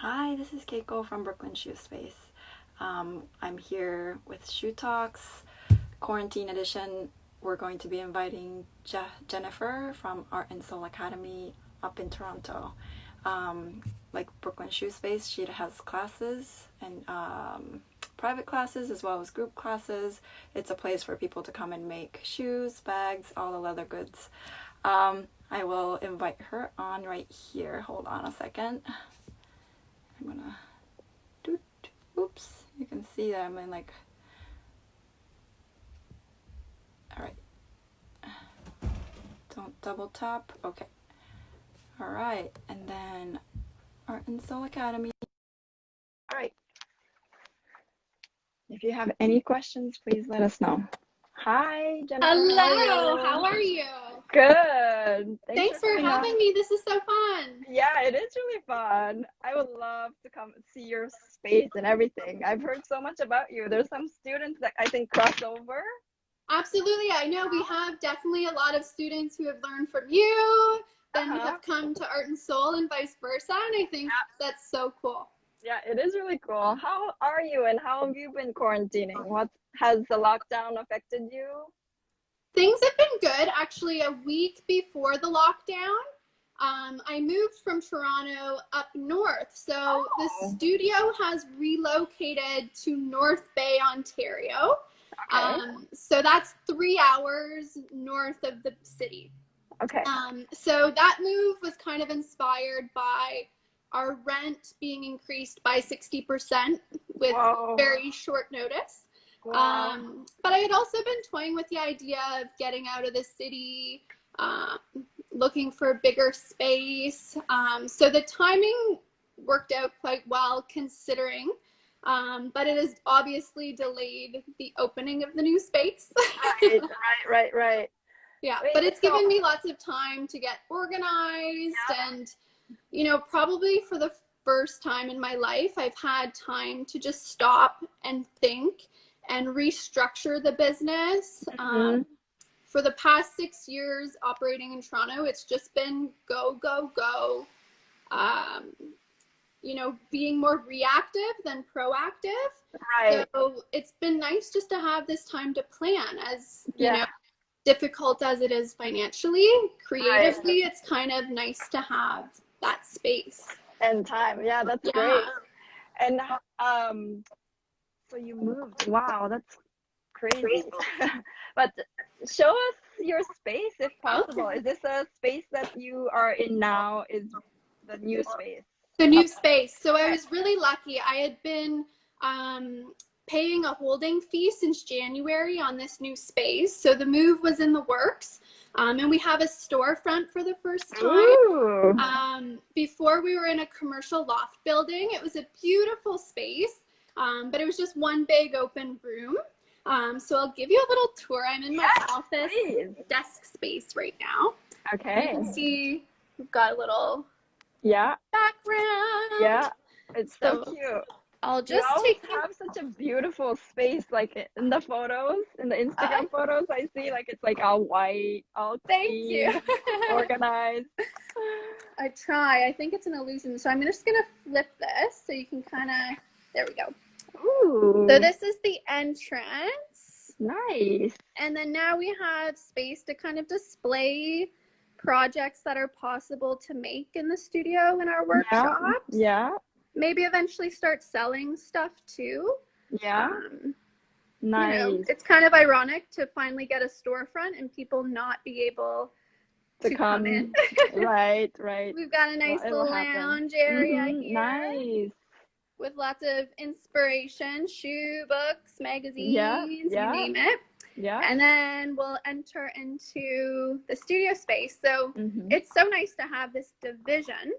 Hi, this is Keiko from Brooklyn Shoe Space. I'm here with Shoe Talks, Quarantine Edition. We're going to be inviting Jennifer from Art and Soul Academy up in Toronto. Like Brooklyn Shoe Space, she has classes and private classes as well as group classes. It's a place for people to come and make shoes, bags, all the leather goods. I will invite her on right here. Hold on a second. I'm gonna oops, you can see that I'm in like, all right, don't double tap. Okay, all right, and then Art and Soul Academy. All right, if you have any questions, please let us know. Hi, Jennifer. Hello, how are you? Good. Thanks for having me. This is so fun. Yeah, it is really fun. I would love to come see your space and everything. I've heard so much about you. There's some students that I think cross over. Absolutely. I know we have definitely a lot of students who have learned from you, then have come to Art and Soul and vice versa. And I think that's so cool. Yeah, it is really cool. How are you and how have you been quarantining? What has the lockdown affected you? Things have been good. Actually, a week before the lockdown, I moved from Toronto up north. So the studio has relocated to North Bay, Ontario. Okay. So that's 3 hours north of the city. Okay. So that move was kind of inspired by our rent being increased by 60% with very short notice. Wow. But I had also been toying with the idea of getting out of the city, looking for a bigger space. So the timing worked out quite well considering, but it has obviously delayed the opening of the new space. Right. Yeah, but it's given me lots of time to get organized and, you know, probably for the first time in my life, I've had time to just stop and think and restructure the business. For the past 6 years operating in Toronto, it's just been go, go, go. You know, being more reactive than proactive. Right. So it's been nice just to have this time to plan as, you know, difficult as it is financially, creatively, it's kind of nice to have that space. And time. Yeah, that's great. And so you moved. Wow, that's crazy. But show us your space if possible. Is this a space that you are in now? Is the new space? The new space. So I was really lucky. I had been paying a holding fee since January on this new space. So the move was in the works. And we have a storefront for the first time. Before we were in a commercial loft building. It was a beautiful space, but it was just one big open room. So I'll give you a little tour. I'm in my office desk space right now. Okay. You can see we've got a little background. Yeah, it's so cute. I'll just have such a beautiful space, like in the photos, in the Instagram photos I see, like it's like all white, all clean, organized. I try. I think it's an illusion. So I'm just going to flip this so you can kind of, there we go. Ooh. So this is the entrance. Nice. And then now we have space to kind of display projects that are possible to make in the studio in our workshops. Yeah. Maybe eventually start selling stuff too. Yeah. Nice. You know, it's kind of ironic to finally get a storefront and people not be able to come in. Right. We've got a nice little lounge area here. Nice. With lots of inspiration, shoe, books, magazines, you name it. Yeah. And then we'll enter into the studio space. So it's so nice to have this division.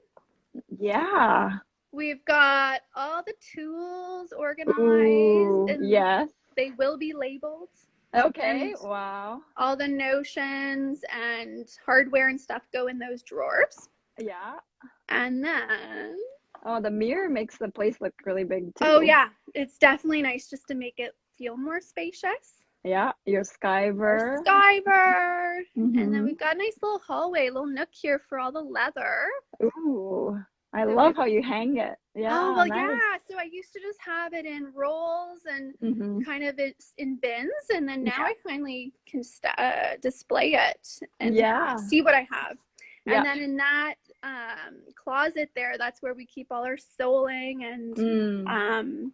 Yeah. We've got all the tools organized. And they will be labeled. Okay. Wow. All the notions and hardware and stuff go in those drawers. Yeah. And then... Oh, the mirror makes the place look really big too. Oh, yeah. It's definitely nice just to make it feel more spacious. Yeah, your skyver. And then we've got a nice little hallway, little nook here for all the leather. Ooh. I love how you hang it Oh, well, nice. yeah. So I used to just have it in rolls and Mm-hmm. kind of it's in bins. And then now Yeah. I finally can display it and Yeah. see what I have. Yeah. And then in that closet there, that's where we keep all our sewing and,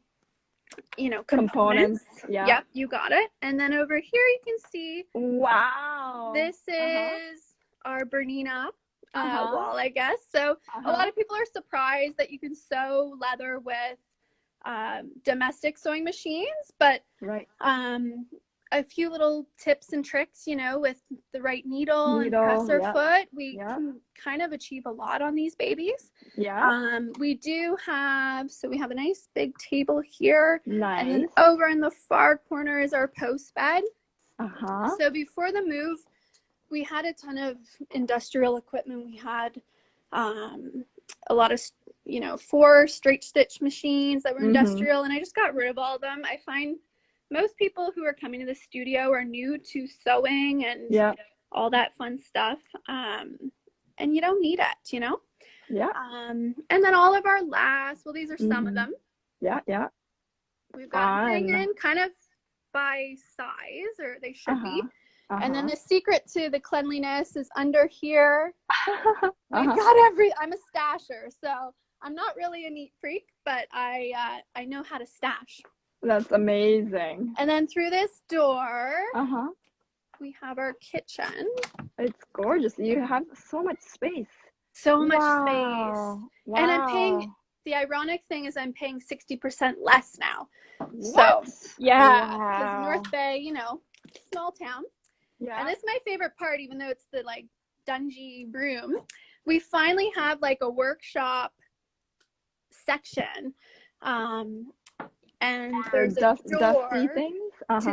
you know, components. Yeah. Yep, you got it. And then over here you can see, wow, this is our Bernina wall, I guess. So a lot of people are surprised that you can sew leather with domestic sewing machines, but right. A few little tips and tricks, you know, with the right needle and presser foot, we can kind of achieve a lot on these babies. Yeah. We do have, so we have a nice big table here. Nice. And then over in the far corner is our post bed. Uh-huh. So before the move, we had a ton of industrial equipment. We had a lot of, you know, 4 straight stitch machines that were industrial, and I just got rid of all of them. I find most people who are coming to the studio are new to sewing and all that fun stuff. And you don't need it, you know? Yeah. And then all of our lasts, well, these are some of them. Yeah, yeah. We've got hanging kind of by size, or they should be. And then the secret to the cleanliness is under here. We've got I'm a stasher, so I'm not really a neat freak, but I know how to stash. That's amazing. And then through this door, we have our kitchen. It's gorgeous. You have so much space. So much space. Wow. And I'm paying, the ironic thing is I'm paying 60% less now. What? So, yeah, because North Bay, you know, small town. Yeah. And it's my favorite part, even though it's the, like, dungy room. We finally have, like, a workshop section. And there's a door. Dusty things?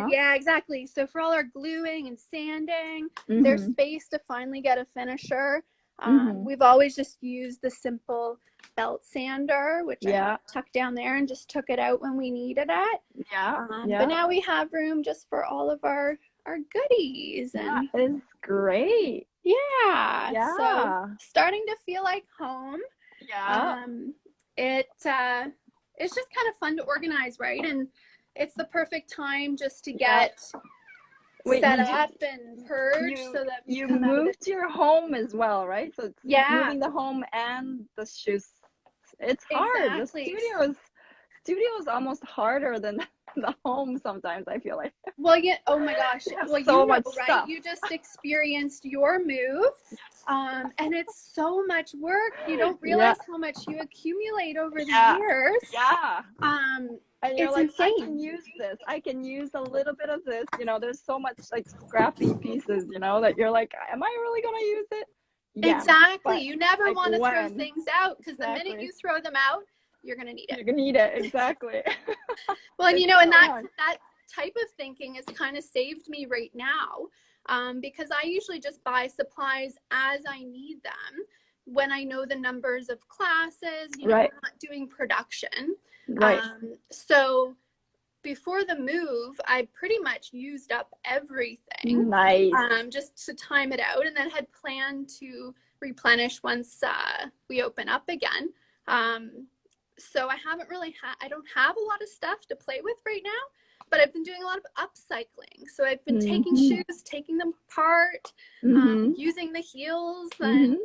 Yeah, exactly. So for all our gluing and sanding, there's space to finally get a finisher. We've always just used the simple belt sander, which I tucked down there and just took it out when we needed it. But now we have room just for all of our goodies. And that is great. Yeah. So starting to feel like home. Yeah. It's just kind of fun to organize, right? And it's the perfect time just to get set up and purge so that you moved to your home as well, right? So it's moving the home and the shoes. It's hard. Exactly. The studio is almost harder than the home sometimes, I feel like. Well, yeah. Oh my gosh. Well, so you much know, right? stuff. You just experienced your move, and it's so much work. You don't realize how much you accumulate over the years. Yeah. And you're it's like, insane. I can use this. I can use a little bit of this. You know, there's so much like scrappy pieces, you know, that you're like, am I really going to use it? Yeah, exactly. You never want to throw things out, because the minute you throw them out, you're going to need it. You're going to need it. Exactly. Well, and you know, and that type of thinking has kind of saved me right now, because I usually just buy supplies as I need them when I know the numbers of classes, you know, I'm not doing production. Right. So before the move, I pretty much used up everything. Nice. Just to time it out, and then had planned to replenish once we open up again. So I haven't really I don't have a lot of stuff to play with right now, but I've been doing a lot of upcycling. So I've been taking shoes, taking them apart, using the heels, and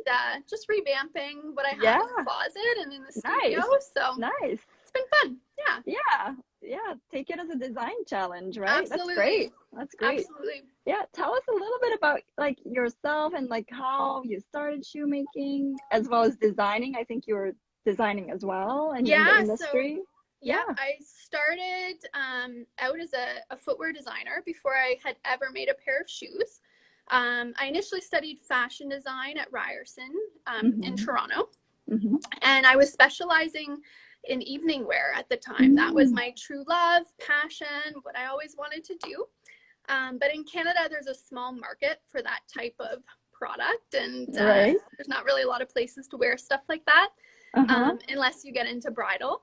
just revamping what I have in the closet and in the studio. So it's been fun. Yeah. Take it as a design challenge, right? Absolutely. That's great. Absolutely. Yeah. Tell us a little bit about like yourself and like how you started shoemaking as well as designing. I think you were designing as well in the industry. So, I started out as a footwear designer before I had ever made a pair of shoes. I initially studied fashion design at Ryerson in Toronto, and I was specializing in evening wear at the time. That was my true love, passion, what I always wanted to do. But in Canada, there's a small market for that type of product, and there's not really a lot of places to wear stuff like that. Unless you get into bridal.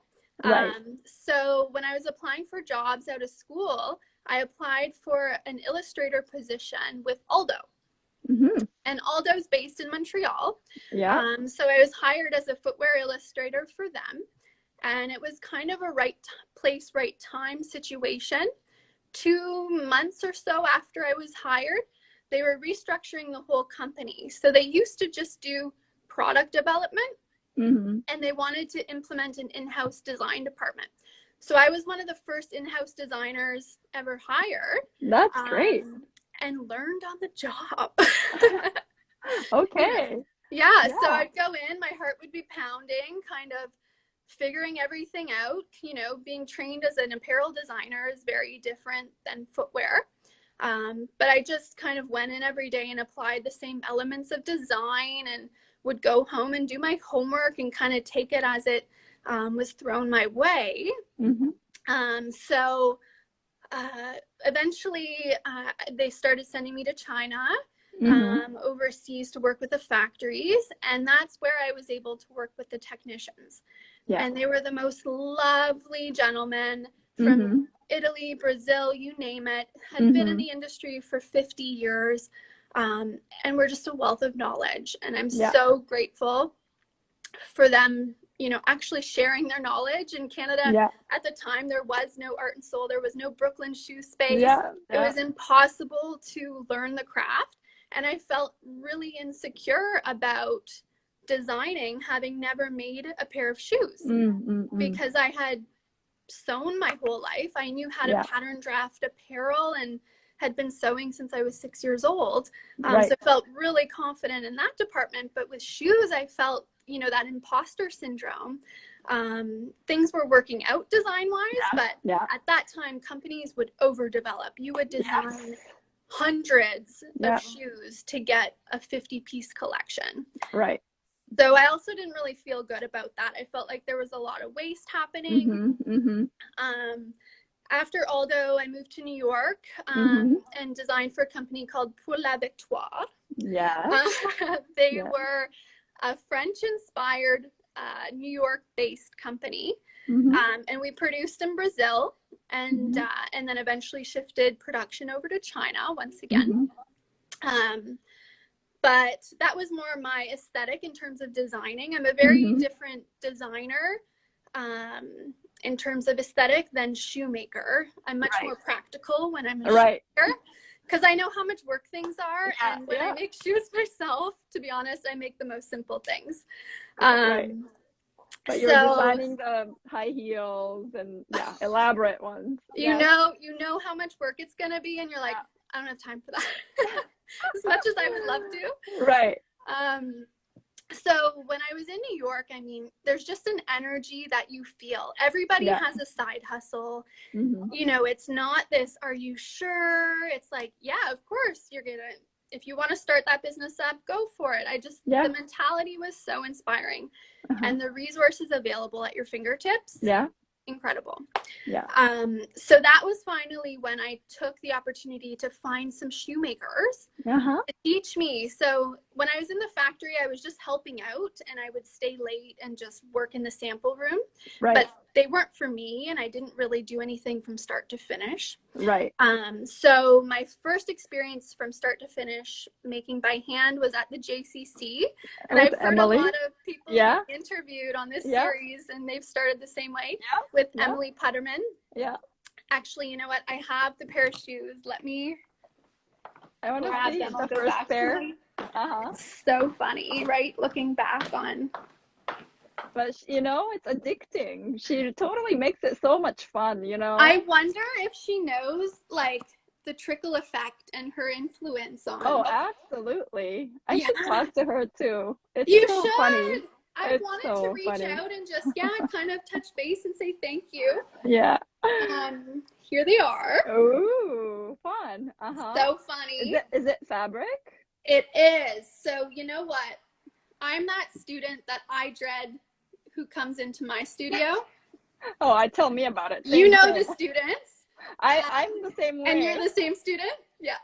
So when I was applying for jobs out of school, I applied for an illustrator position with Aldo. And Aldo's based in Montreal. So I was hired as a footwear illustrator for them. and it was kind of a right place, right time situation. 2 months or so after I was hired, they were restructuring the whole company. So they used to just do product development, and they wanted to implement an in-house design department. So I was one of the first in-house designers ever hired. That's great. And learned on the job. Okay. Yeah, so I'd go in, my heart would be pounding, kind of figuring everything out. You know, being trained as an apparel designer is very different than footwear. But I just kind of went in every day and applied the same elements of design, and would go home and do my homework and kind of take it as it was thrown my way. So eventually they started sending me to China, overseas, to work with the factories. And that's where I was able to work with the technicians. And they were the most lovely gentlemen from Italy, Brazil, you name it, had been in the industry for 50 years. And we're just a wealth of knowledge. And I'm so grateful for them, you know, actually sharing their knowledge. In Canada at the time, there was no Art and Soul, there was no Brooklyn shoe space. It was impossible to learn the craft. And I felt really insecure about designing, having never made a pair of shoes, because I had sewn my whole life. I knew how to pattern draft apparel and had been sewing since I was 6 years old. So I felt really confident in that department. But with shoes, I felt, you know, that imposter syndrome. Things were working out design-wise, but at that time, companies would overdevelop. You would design hundreds of shoes to get a 50-piece collection. So I also didn't really feel good about that. I felt like there was a lot of waste happening. After Aldo, I moved to New York and designed for a company called Pour la Victoire. They were a French-inspired, New York-based company, and we produced in Brazil, and then eventually shifted production over to China once again. But that was more my aesthetic in terms of designing. I'm a very different designer in terms of aesthetic than shoemaker. I'm much more practical when I'm a shoemaker, because I know how much work things are. And when I make shoes myself, to be honest, I make the most simple things. But you're designing the high heels and elaborate ones. You know how much work it's gonna be, and you're like, I don't have time for that. As much as I would love to. So when I was in New York, I mean, there's just an energy that you feel. Everybody has a side hustle. You know, it's not this, are you sure? It's like, yeah, of course you're gonna, if you want to start that business up, go for it. I just, the mentality was so inspiring. And the resources available at your fingertips. Incredible. So that was finally when I took the opportunity to find some shoemakers to teach me. So when I was in the factory, I was just helping out, and I would stay late and just work in the sample room. But they weren't for me, and I didn't really do anything from start to finish. So my first experience from start to finish making by hand was at the JCC, and I've heard a lot of people interviewed on this series, and they've started the same way with Emily Putterman. Actually, you know what? I have the pair of shoes. I want to see the first pair. So funny, right? Looking back on. But, you know, it's addicting. She totally makes it so much fun, you know? I wonder if she knows, like, the trickle effect and her influence on. Oh, absolutely. I should talk to her, too. It's you so should. funny. I wanted to reach out and just, kind of touch base and say thank you. Here they are. Ooh, fun. So funny. Is it fabric? It is. So, you know what? I'm that student that I dread who comes into my studio. Tell me about it. You know the students. I'm the same way. And you're the same student? Yeah.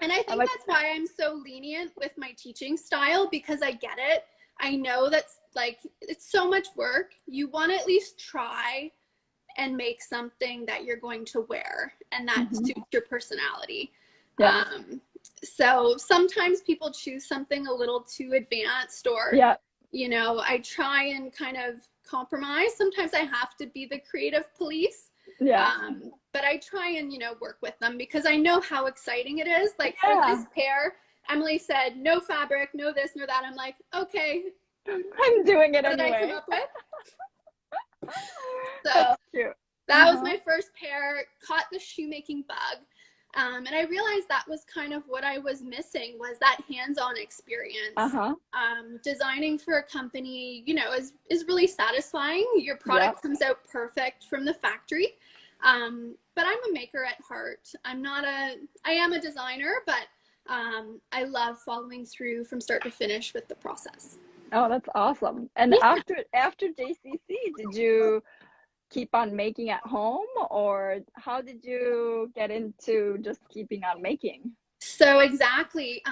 And I think that's why I'm so lenient with my teaching style, because I get it. I know that's like, it's so much work. You want to at least try and make something that you're going to wear and that suits your personality. So sometimes people choose something a little too advanced or you know, I try and kind of compromise. Sometimes I have to be the creative police. Yeah. But I try and, you know, work with them because I know how exciting it is. Like Yeah. for this pair, Emily said, no fabric, no this, no that. I'm like, okay. I'm doing it what anyway. did I come up with? So That's cute. that was my first pair, caught the shoemaking bug. And I realized that was kind of what I was missing, was that hands-on experience. Designing for a company, you know, is really satisfying. Your product comes out perfect from the factory. But I'm a maker at heart. I am a designer, but I love following through from start to finish with the process. Oh, that's awesome. And after JCC, did you keep on making at home, or how did you get into just keeping on making? So exactly,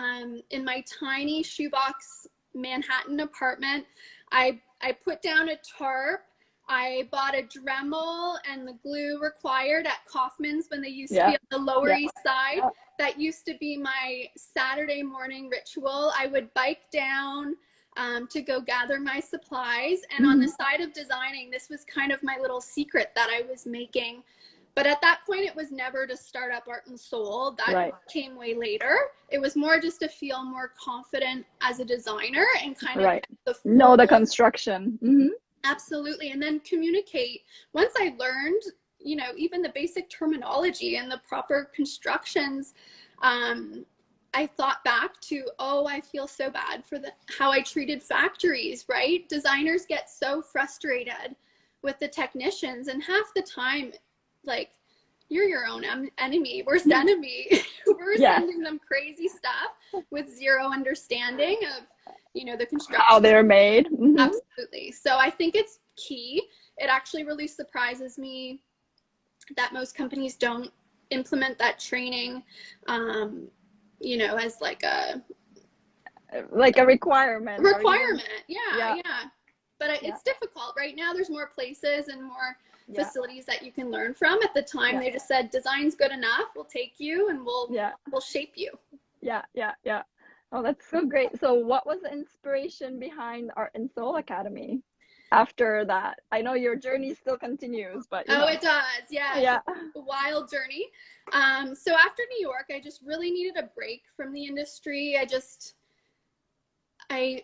in my tiny shoebox Manhattan apartment, I put down a tarp. I bought a Dremel and the glue required at Kaufman's when they used to be on the Lower East Side. That used to be my Saturday morning ritual. I would bike down to go gather my supplies. And on the side of designing, this was kind of my little secret that I was making. But at that point, it was never to start up Art and Soul. That came way later. It was more just to feel more confident as a designer and kind of know the construction. Absolutely. And then communicate. Once I learned, you know, even the basic terminology and the proper constructions, I thought back to, I feel so bad for how I treated factories, right? Designers get so frustrated with the technicians, and half the time, like, you're your own enemy, worst enemy. We're sending them crazy stuff with zero understanding of, you know, the construction. How they're made. Absolutely. So I think it's key. It actually really surprises me that most companies don't implement that training, you know, as like a requirement. Yeah. But it's difficult. Right now there's more places and more facilities that you can learn from. At the time they just said, design's good enough, we'll take you and we'll shape you. Oh, that's so great. So what was the inspiration behind Art and Soul Academy after that? I know your journey still continues, but it does. Yeah. It's a wild journey. So after New York, I just really needed a break from the industry. I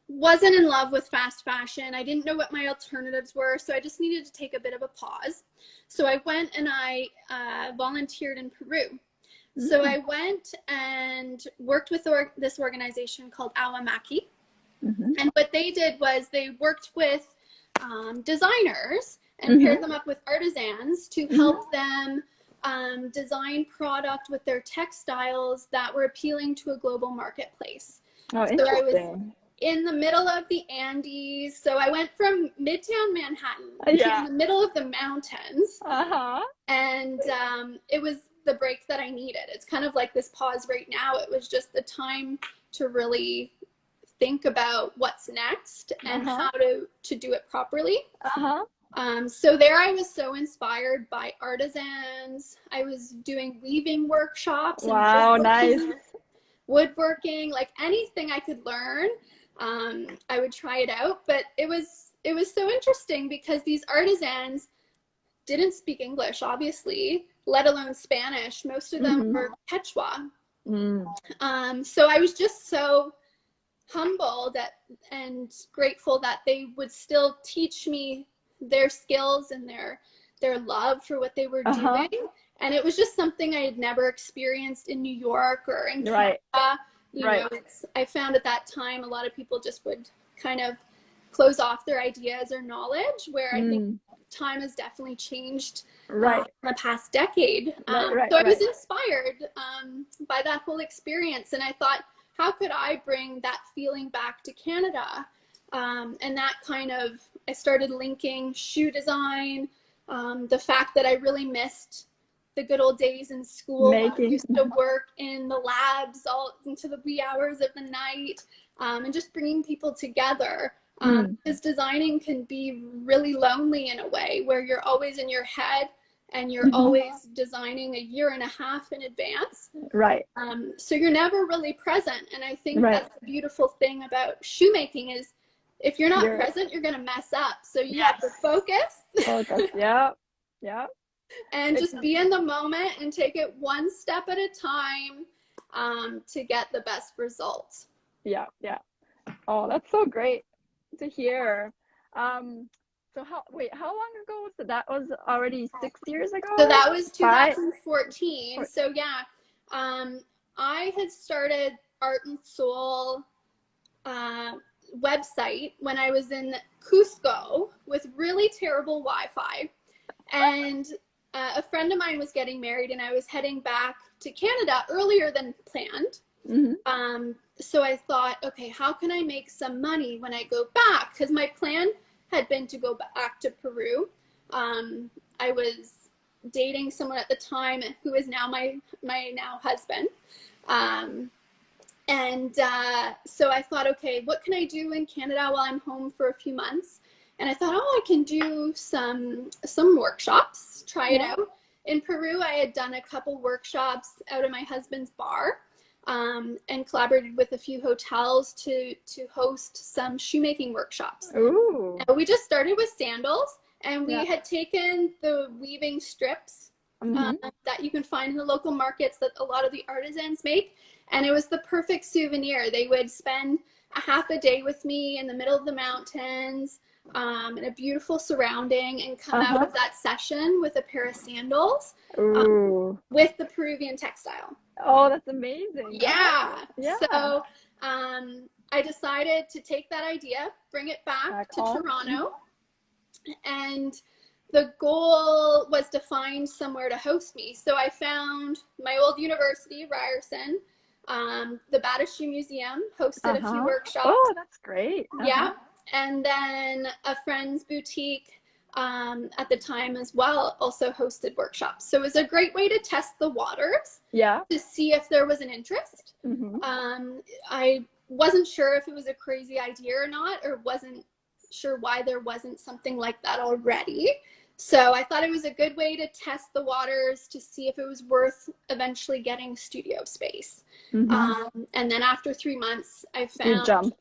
wasn't in love with fast fashion. I didn't know what my alternatives were, so I just needed to take a bit of a pause. So I went and I volunteered in Peru. So I went and worked with this organization called Awamaki. And what they did was they worked with designers and paired them up with artisans to help them design product with their textiles that were appealing to a global marketplace. Oh, so I was in the middle of the Andes. So I went from Midtown Manhattan to the middle of the mountains. And it was the break that I needed. It's kind of like this pause right now. It was just the time to really think about what's next and how to do it properly. So there I was so inspired by artisans. I was doing weaving workshops. Wow, nice. Woodworking, like anything I could learn, I would try it out. But it was so interesting because these artisans didn't speak English, obviously, let alone Spanish. Most of them were Quechua. So I was just so humbled and grateful that they would still teach me their skills and their love for what they were doing. And it was just something I had never experienced in New York or in Canada. You know, I found at that time a lot of people just would kind of close off their ideas or knowledge, where I think time has definitely changed in the past decade. So I was inspired by that whole experience, and I thought, how could I bring that feeling back to Canada? And that kind of, I started linking shoe design, the fact that I really missed the good old days in school. I used to work in the labs all into the wee hours of the night, and just bringing people together. Because designing can be really lonely in a way, where you're always in your head and you're always designing a year and a half in advance. So you're never really present. And I think that's the beautiful thing about shoemaking is if you're not present, you're going to mess up. So you have to focus. Focus. Yeah. Yeah. And just be in the moment and take it one step at a time to get the best results. Yeah. Yeah. Oh, that's so great to hear. So how long ago was it? That was already 6 years ago? So that was 2014. So yeah, I had started Art and Soul website when I was in Cusco with really terrible Wi-Fi. And a friend of mine was getting married and I was heading back to Canada earlier than planned. Mm-hmm. So I thought, okay, how can I make some money when I go back? Because my plan had been to go back to Peru. I was dating someone at the time who is now my now husband. So I thought, okay, what can I do in Canada while I'm home for a few months? And I thought, oh, I can do some workshops, try it out. In Peru, I had done a couple workshops out of my husband's bar, and collaborated with a few hotels to host some shoemaking workshops. Ooh. And we just started with sandals, and we had taken the weaving strips that you can find in the local markets that a lot of the artisans make, and it was the perfect souvenir. They would spend a half a day with me in the middle of the mountains, in a beautiful surrounding, and come out of that session with a pair of sandals with the Peruvian textile. Oh, that's amazing. Yeah. So I decided to take that idea, bring it back to Toronto, and the goal was to find somewhere to host me. So I found my old university, Ryerson. The Bata Shoe Museum hosted a few workshops. Oh, that's great. Yeah. And then a friend's boutique at the time as well also hosted workshops. So it was a great way to test the waters. Yeah. To see if there was an interest. I wasn't sure if it was a crazy idea or not, or wasn't sure why there wasn't something like that already. So I thought it was a good way to test the waters to see if it was worth eventually getting studio space. And then after 3 months, I found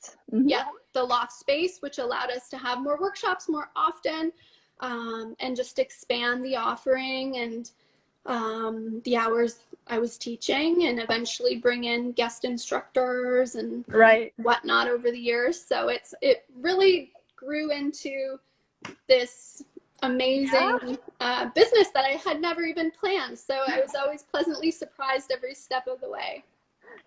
the loft space, which allowed us to have more workshops more often, and just expand the offering and the hours I was teaching, and eventually bring in guest instructors and whatnot over the years. So it really grew into this amazing business that I had never even planned. So I was always pleasantly surprised every step of the way.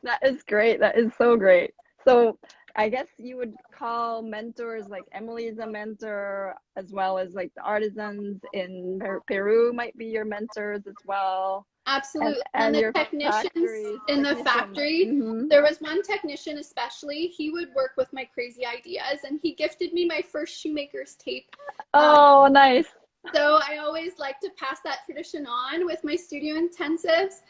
That is great. That is so great. So I guess you would call mentors, like Emily is a mentor, as well as like the artisans in Peru might be your mentors as well. Absolutely. And the technicians in the factory, there was one technician especially, he would work with my crazy ideas, and he gifted me my first shoemaker's tape. Oh, nice. So I always like to pass that tradition on with my studio intensives.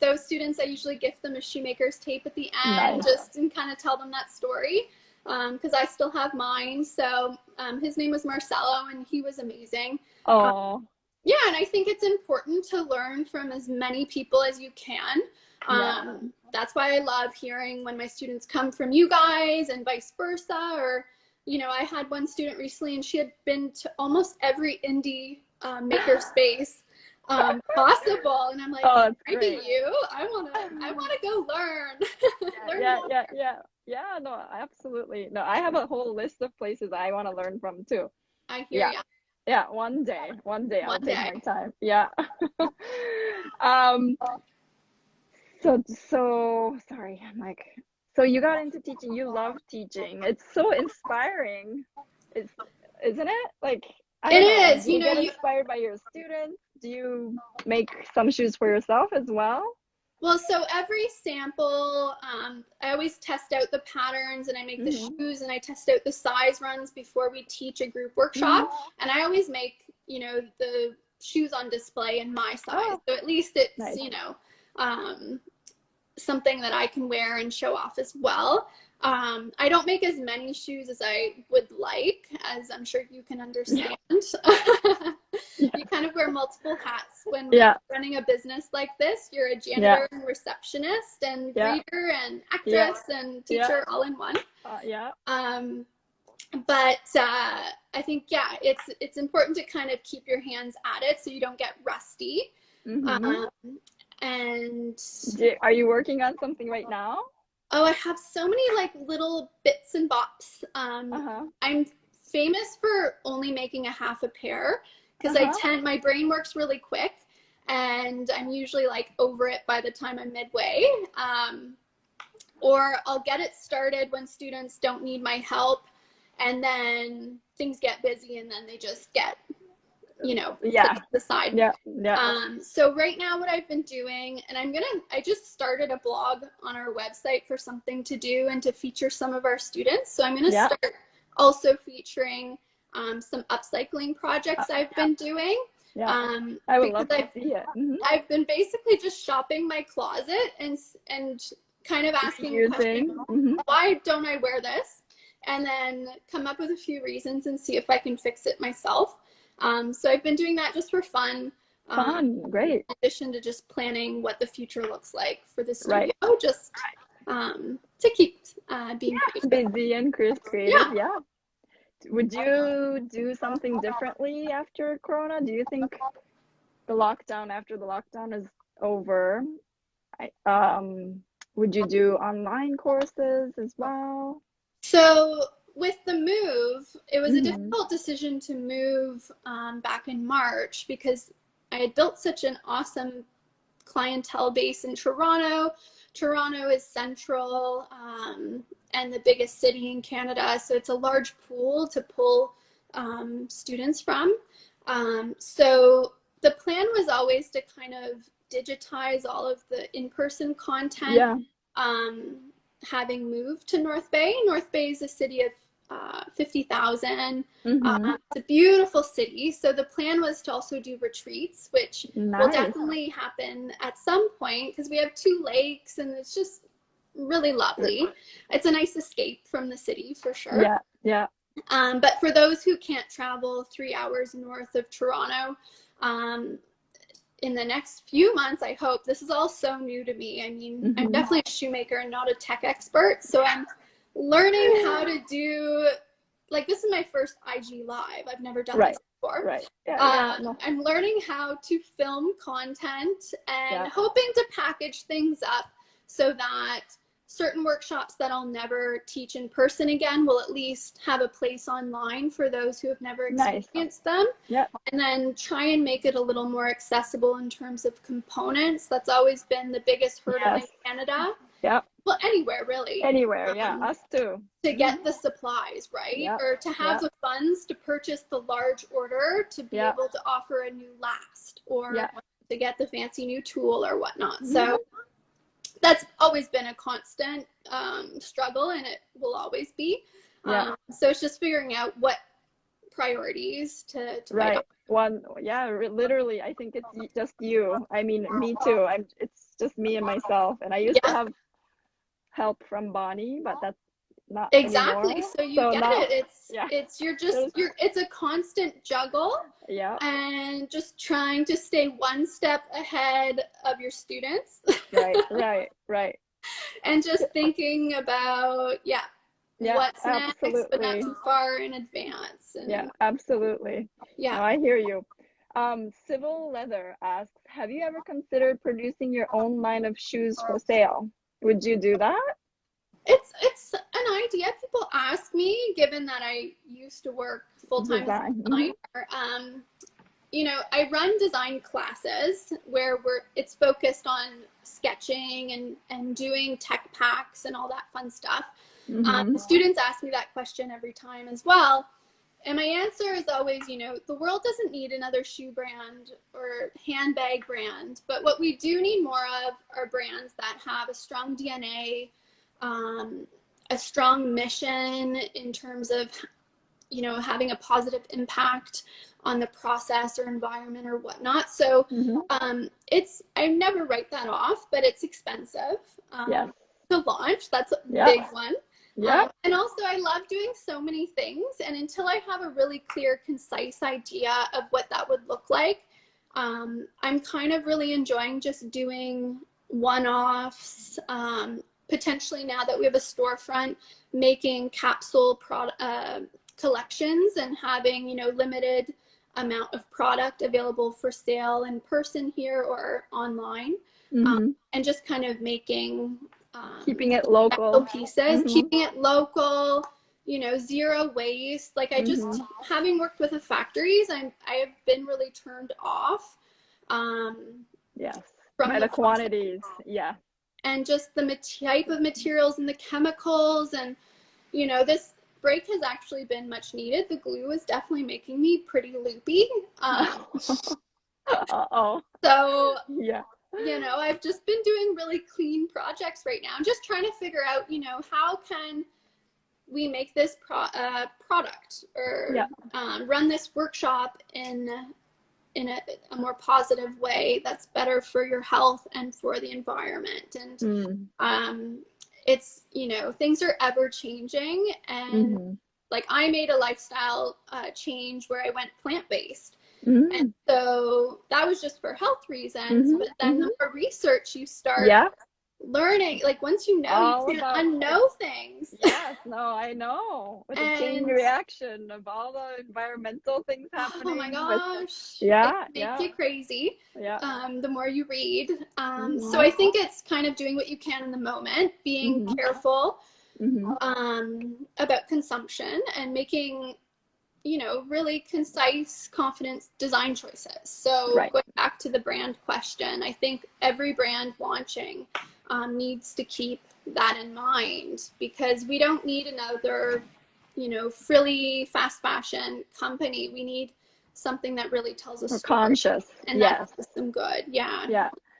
Those students, I usually gift them a shoemaker's tape at the end, and kind of tell them that story, because I still have mine. So his name was Marcelo, and he was amazing. Oh. Yeah, and I think it's important to learn from as many people as you can. That's why I love hearing when my students come from you guys and vice versa. Or, you know, I had one student recently, and she had been to almost every indie maker space possible, and I'm like, maybe you. I wanna go learn. Yeah. No, absolutely. No, I have a whole list of places I want to learn from too. I hear you. Yeah, one day I'll take my time. Yeah. So sorry, I'm like, so you got into teaching, you love teaching. It's so inspiring. Isn't it? Like, I don't know. Do you get inspired by your students? Do you make some shoes for yourself as well? Well, so every sample, I always test out the patterns, and I make the shoes, and I test out the size runs before we teach a group workshop. And I always make, you know, the shoes on display in my size. So at least it's, you know, something that I can wear and show off as well. I don't make as many shoes as I would like, as I'm sure you can understand. You kind of wear multiple hats when running a business like this. You're a janitor and receptionist and greeter and actress and teacher all in one. But I think, yeah, it's important to kind of keep your hands at it so you don't get rusty. Mm-hmm. And Are you working on something right now? oh, I have so many like little bits and bops. I'm famous for only making a half a pair because my brain works really quick, and I'm usually like over it by the time I'm midway. Or I'll get it started when students don't need my help, and then things get busy, and then they just get, put to the side. So right now what I've been doing, and I just started a blog on our website for something to do and to feature some of our students. So I'm going to start also featuring some upcycling projects I've been doing. I would love to see it. I've been basically just shopping my closet and kind of asking the question, why don't I wear this? And then come up with a few reasons and see if I can fix it myself. So I've been doing that just for fun. Great. In addition to just planning what the future looks like for the studio, just to keep being busy and creative. Yeah. Would you do something differently after Corona? Do you think after the lockdown is over, would you do online courses as well? So with the move, it was a difficult decision to move back in March because I had built such an awesome clientele base in Toronto. Toronto is central and the biggest city in Canada, so it's a large pool to pull students from. So the plan was always to kind of digitize all of the in-person content. Having moved to North Bay. North Bay is a city of 50,000. It's a beautiful city. So the plan was to also do retreats, which will definitely happen at some point because we have 2 lakes and it's just really lovely. It's a nice escape from the city for sure. But for those who can't travel 3 hours north of Toronto, in the next few months, I hope, this is all so new to me. I mean, I'm definitely a shoemaker and not a tech expert. So I'm learning how to do, like, this is my first IGLIVE. I've never done this before. I'm learning how to film content and hoping to package things up so that certain workshops that I'll never teach in person again will at least have a place online for those who have never experienced them. And then try and make it a little more accessible in terms of components. That's always been the biggest hurdle in Canada. Well, anywhere really. Us too. To get the supplies, or to have the funds to purchase the large order to be able to offer a new last or to get the fancy new tool or whatnot. So that's always been a constant struggle, and it will always be. So it's just figuring out what priorities to bite on. Literally, I think it's just you. I mean, me too. It's just me and myself. And I used to have help from Bonnie, but that's not exactly anymore. So you get it. It's a constant juggle. And just trying to stay one step ahead of your students. Right. And just thinking about what's next, but not too far in advance. And, absolutely. No, I hear you. Civil Leather asks, have you ever considered producing your own line of shoes for sale? Would you do that? It's an idea. People ask me, given that I used to work full-time as a designer. I run design classes where it's focused on sketching and doing tech packs and all that fun stuff. Students ask me that question every time as well. And my answer is always, the world doesn't need another shoe brand or handbag brand, but what we do need more of are brands that have a strong DNA, a strong mission in terms of, having a positive impact on the process or environment or whatnot. So I never write that off, but it's expensive to launch. That's a big one. And also I love doing so many things, and until I have a really clear, concise idea of what that would look like, I'm kind of really enjoying just doing one-offs, potentially, now that we have a storefront, making capsule collections and having, you know, limited amount of product available for sale in person here or online. And just kind of making keeping it local pieces, keeping it local, you know, zero waste. Like I just, having worked with the factories, I have been really turned off yes, from by the quantities. Yeah. And just the type of materials and the chemicals. And, you know, this break has actually been much needed. The glue is definitely making me pretty loopy. So, yeah, you know, I've just been doing really clean projects right now. I'm just trying to figure out, you know, how can we make this product, or run this workshop in a more positive way that's better for your health and for the environment. And it's, you know, things are ever changing, and like I made a lifestyle change where I went plant-based. And so that was just for health reasons, but then the more research you start learning, like once you know, you can't unknow things. Yes, no, I know. With the chain reaction of all the environmental things happening. Oh my gosh. It makes you crazy. The more you read. Mm-hmm. So I think it's kind of doing what you can in the moment, being careful about consumption and making, you know, really concise, confident design choices. So going back to the brand question, I think every brand launching needs to keep that in mind, because we don't need another, you know, frilly fast fashion company. We need something that really tells us conscious, and that does them good.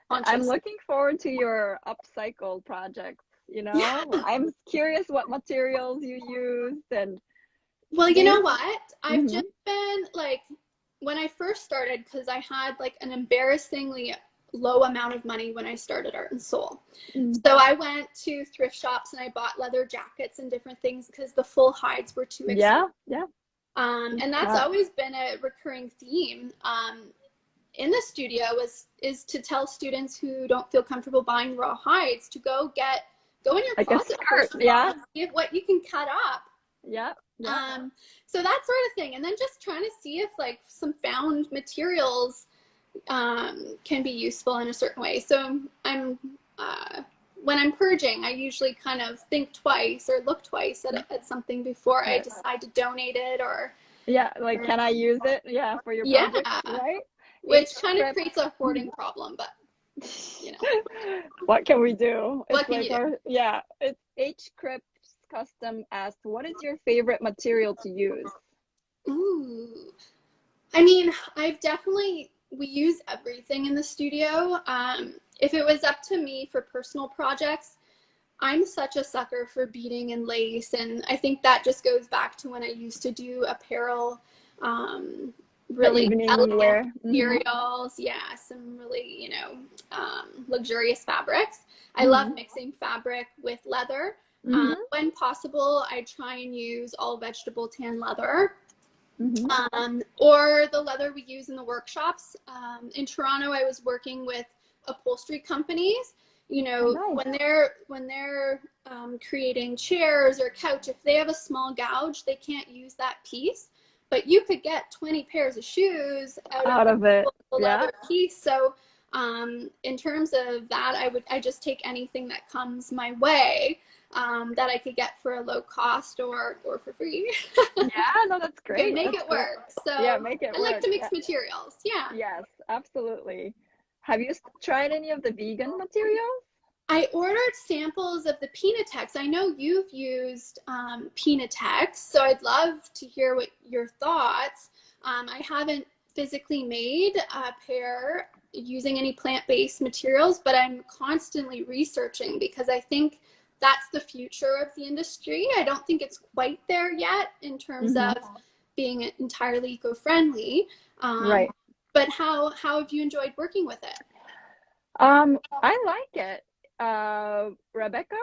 I'm looking forward to your upcycle projects, you know. I'm curious what materials you used. And well, you know what, I've just been like, when I first started, because I had like an embarrassingly low amount of money when I started Art and Soul. So I went to thrift shops and I bought leather jackets and different things because the full hides were too expensive. And that's always been a recurring theme in the studio, is to tell students who don't feel comfortable buying raw hides to go in your closet first, see what you can cut up. So that sort of thing. And then just trying to see if like some found materials can be useful in a certain way. So I'm when I'm purging, I usually kind of think twice or look twice at something before I decide to donate it, or like, can I use it for your project, right? Which kind of creates a hoarding problem, but you know, what can we do? What can you do? It's H Crips Custom asked, what is your favorite material to use? Ooh, I mean, we use everything in the studio. If it was up to me for personal projects, I'm such a sucker for beading and lace, and I think that just goes back to when I used to do apparel, really elegant materials, some really, you know, luxurious fabrics. I love mixing fabric with leather. When possible, I try and use all vegetable tan leather. Or the leather we use in the workshops. In Toronto, I was working with upholstery companies. You know, when they're creating chairs or couch, if they have a small gouge, they can't use that piece. But you could get 20 pairs of shoes out of it. Leather piece. So in terms of that, I just take anything that comes my way. That I could get for a low cost or for free. No, that's great. Make it work. So make it I like to mix materials. Yes, absolutely. Have you tried any of the vegan materials? I ordered samples of the Pinatex. I know you've used Pinatex, so I'd love to hear what your thoughts. I haven't physically made a pair using any plant-based materials, but I'm constantly researching because I think that's the future of the industry. I don't think it's quite there yet in terms of being entirely eco-friendly. But how have you enjoyed working with it? I like it. Rebecca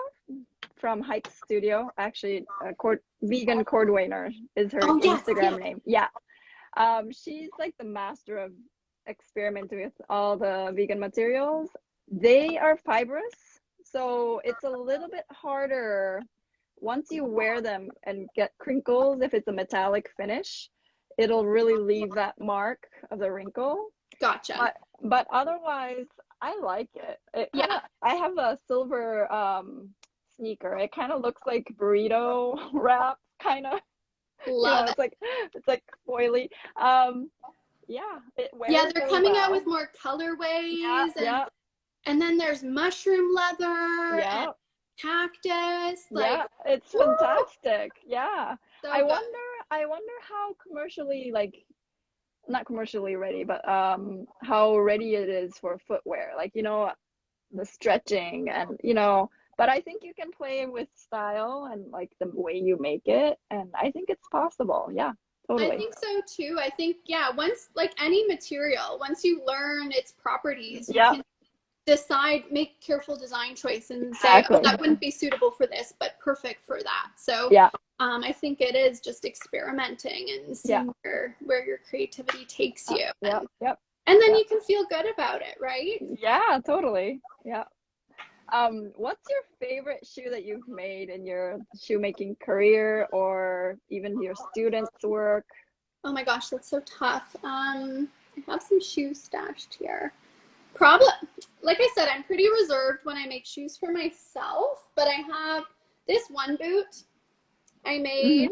from Hype Studio, actually, vegan cordwainer is her Instagram name. She's like the master of experimenting with all the vegan materials. They are fibrous, So it's a little bit harder once you wear them and get crinkles. If it's a metallic finish, it'll really leave that mark of the wrinkle. Gotcha. But otherwise, I like it. I have a silver sneaker. It kind of looks like burrito wrap, kind of. Love it. It's like foily. Yeah, it wears Yeah, they're really coming out well. with more colorways. Yeah, and then there's mushroom leather yeah, and cactus. yeah. Like, It's woo! fantastic. Yeah. So I good. wonder how commercially, like, not commercially ready, but how ready it is for footwear. Like, you know, the stretching and, you know, but I think you can play with style and like the way you make it, and I think it's possible. Yeah, I totally. think so too. I think, yeah, once, like any material, once you learn its properties, you Yeah, can decide, make careful design choice and say, oh, exactly. that wouldn't be suitable for this, but perfect for that. So Yeah, I think it is just experimenting and seeing where your creativity takes you. yeah, yep. And then Yeah. you can feel good about it, right? Yeah, totally. Yeah. What's your favorite shoe that you've made in your shoemaking career or even your students' work? Oh my gosh, that's so tough. I have some shoes stashed here. Probably, like I said, I'm pretty reserved when I make shoes for myself, but I have this one boot I made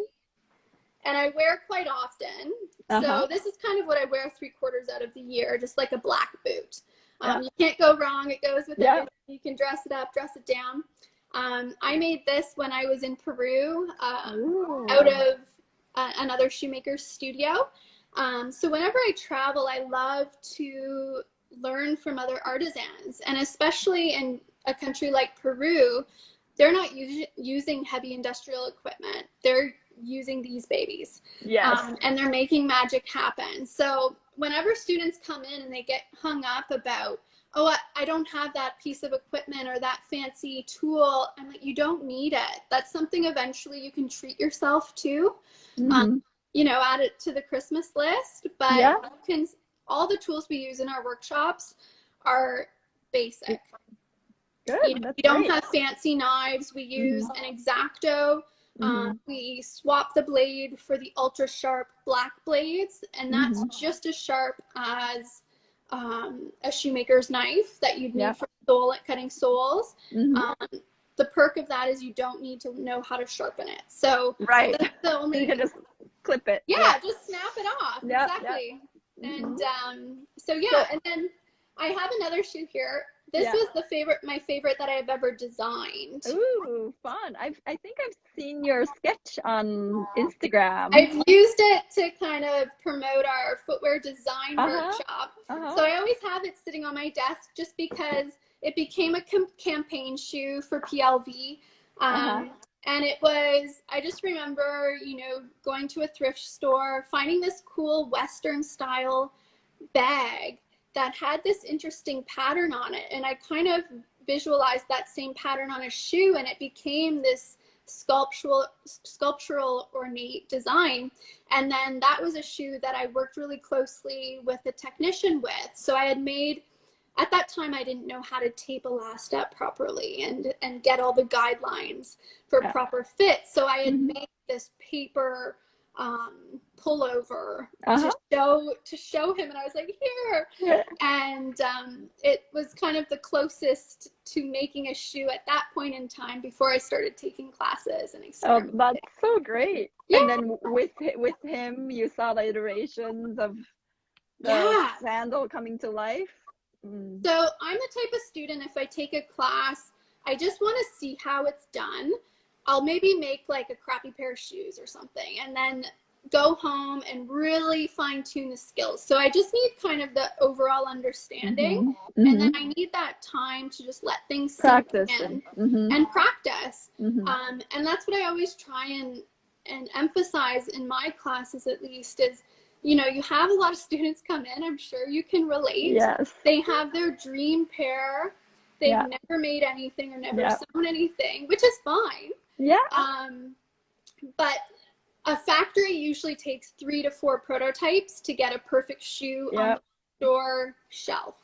and I wear quite often. So this is kind of what I wear 3/4 out of the year, just like a black boot. You can't go wrong. It goes with everything. You can dress it up, dress it down. I made this when I was in Peru out of another shoemaker's studio. So whenever I travel, I love to learn from other artisans, and especially in a country like Peru, they're not using heavy industrial equipment. They're using these babies. Yes. And they're making magic happen. So whenever students come in and they get hung up about, oh, I don't have that piece of equipment or that fancy tool, I'm like, you don't need it. That's something eventually you can treat yourself to. You know, add it to the Christmas list, but you can, all the tools we use in our workshops are basic. Good. You know, we don't have fancy knives. We use an X-Acto. We swap the blade for the ultra sharp black blades, and that's just as sharp as a shoemaker's knife that you'd need for cutting soles. The perk of that is you don't need to know how to sharpen it. So that's the only, you can just clip it. Just snap it off. Exactly. And so and then I have another shoe here. This was my favorite that I've ever designed. Ooh, fun. I think I've seen your sketch on Instagram. I've used it to kind of promote our footwear design workshop. So I always have it sitting on my desk just because it became a campaign shoe for PLV. And it was, I just remember, you know, going to a thrift store, finding this cool Western style bag that had this interesting pattern on it. And I kind of visualized that same pattern on a shoe, and it became this sculptural ornate design. And then that was a shoe that I worked really closely with a technician with. So I had made, at that time, I didn't know how to tape a last step properly and get all the guidelines for proper fit. So I had made this paper pullover to show him, and I was like, here. And it was kind of the closest to making a shoe at that point in time before I started taking classes and experimenting. Oh, that's so great. And then with him, you saw the iterations of the sandal coming to life. So I'm the type of student, if I take a class, I just want to see how it's done. I'll maybe make like a crappy pair of shoes or something, and then go home and really fine tune the skills. So I just need kind of the overall understanding, and then I need that time to just let things practice sink in and practice. And that's what I always try and emphasize in my classes, at least, is, you know, you have a lot of students come in, I'm sure you can relate. Yes. They have their dream pair. They've never made anything or never sewn anything, which is fine. But a factory usually takes 3 to 4 prototypes to get a perfect shoe on the store shelf.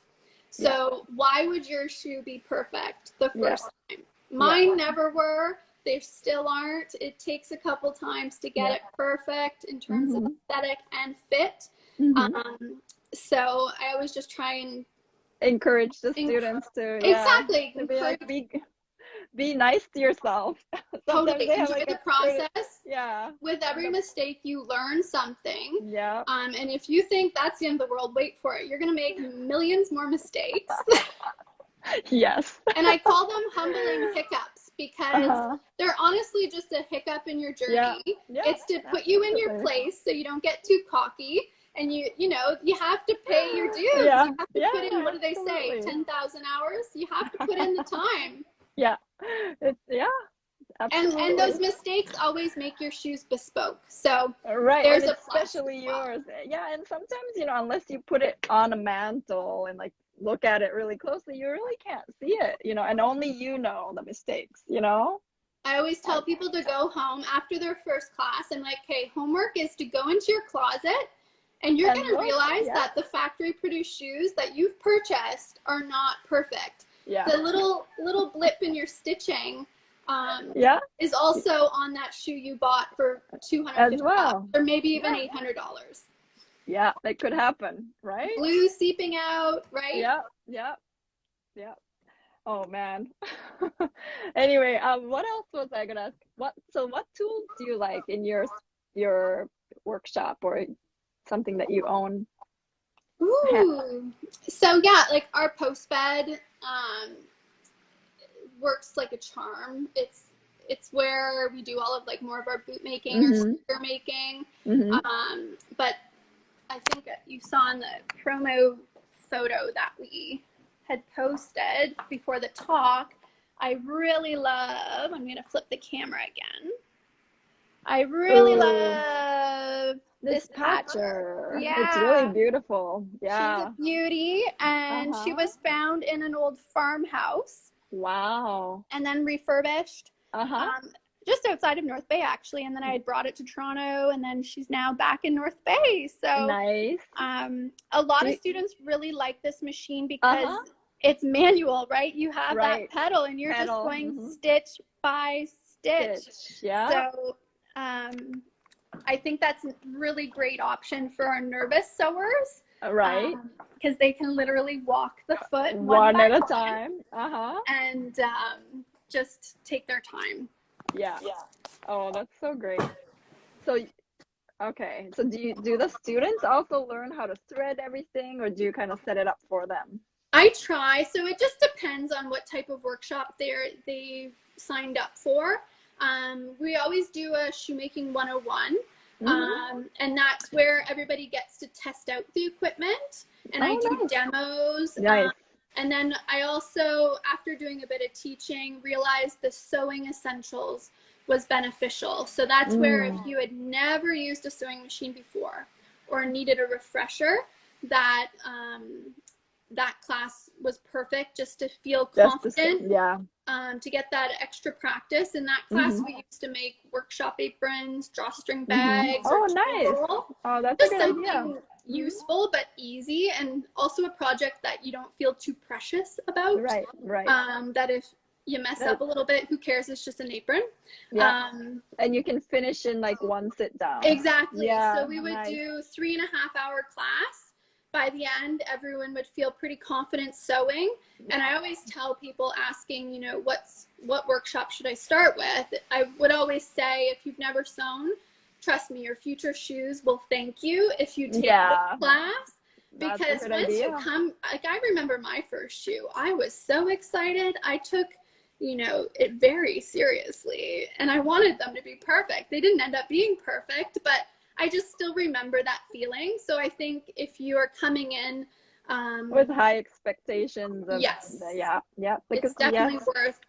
So why would your shoe be perfect the first time? Mine never were. They still aren't. It takes a couple times to get it perfect in terms of aesthetic and fit. So I always just try and encourage the students to be nice to yourself. Totally enjoy the process. Yeah. With every mistake, you learn something. Yeah. And if you think that's the end of the world, wait for it. You're gonna make millions more mistakes. Yes. And I call them humbling hiccups because they're honestly just a hiccup in your journey. It's to put you in your place so you don't get too cocky. And you know, you have to pay your dues. You have to put in, what do they say, 10,000 hours? You have to put in the time. Absolutely. And those mistakes always make your shoes bespoke. So there's especially yours. Yeah, and sometimes, you know, unless you put it on a mantle and like look at it really closely, you really can't see it, you know, and only you know the mistakes, you know. I always tell people to go home after their first class. I'm like, okay, homework is to go into your closet and you're going to realize that the factory produced shoes that you've purchased are not perfect. The little blip in your stitching is also on that shoe you bought for $250 or maybe even $800. Yeah, that could happen, right? Glue seeping out, right? Yeah. Oh man. Anyway, what else was I gonna ask? What tools do you like in your workshop or something that you own? Ooh. So yeah, like our post bed works like a charm. It's where we do all of like more of our boot making or sneaker making. But I think you saw in the promo photo that we had posted before the talk, I really love, I'm going to flip the camera again. I really love this patcher. Yeah. It's really beautiful. Yeah. She's a beauty, and she was found in an old farmhouse. Wow. And then refurbished. Just outside of North Bay, actually. And then I had brought it to Toronto, and then she's now back in North Bay. So nice. A lot of students really like this machine because it's manual, right? You have that pedal, and you're just going stitch by stitch. Yeah. So I think that's a really great option for our nervous sewers. Right. Because they can literally walk the foot one at a time. And just take their time. Yeah. Oh, that's so great. So, okay. So do the students also learn how to thread everything, or do you kind of set it up for them? I try. So it just depends on what type of workshop they've signed up for. We always do a shoemaking 101. And that's where everybody gets to test out the equipment, and I do demos. And then I also, after doing a bit of teaching, realized the sewing essentials was beneficial. So that's where if you had never used a sewing machine before or needed a refresher, that that class was perfect just to feel confident. To get that extra practice. In that class, we used to make workshop aprons, drawstring bags. Oh, nice. Oh, that's just a good something idea. Useful but easy, and also a project that you don't feel too precious about. Right. That if you mess up a little bit, who cares? It's just an apron. And you can finish in like one sit down. Exactly. So we would do 3.5-hour class. By the end, everyone would feel pretty confident sewing. And I always tell people asking, you know, what workshop should I start with? I would always say, if you've never sewn, trust me, your future shoes will thank you if you take the class. Because once you come, like I remember my first shoe, I was so excited. I took, you know, it very seriously, and I wanted them to be perfect. They didn't end up being perfect, but I just still remember that feeling. So I think if you are coming in with high expectations of, it's definitely worth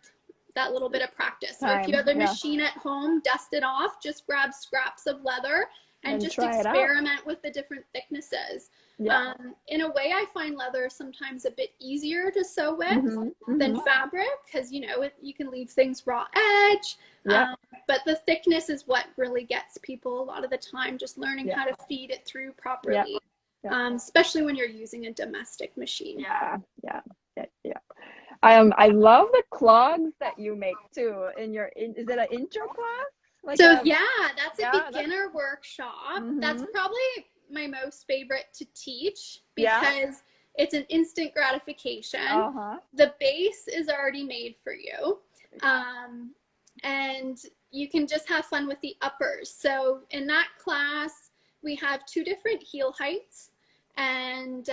that little bit of practice. So if you have a machine at home, dust it off, just grab scraps of leather and just experiment with the different thicknesses. In a way, I find leather sometimes a bit easier to sew with than fabric, because you know you can leave things raw edge. But the thickness is what really gets people a lot of the time, just learning how to feed it through properly. especially when you're using a domestic machine. Yeah. I love the clogs that you make too in your, is it an intro class? Like so that's a beginner workshop. Mm-hmm. That's probably my most favorite to teach because it's an instant gratification. The base is already made for you. And you can just have fun with the uppers. So in that class, we have 2 different heel heights, and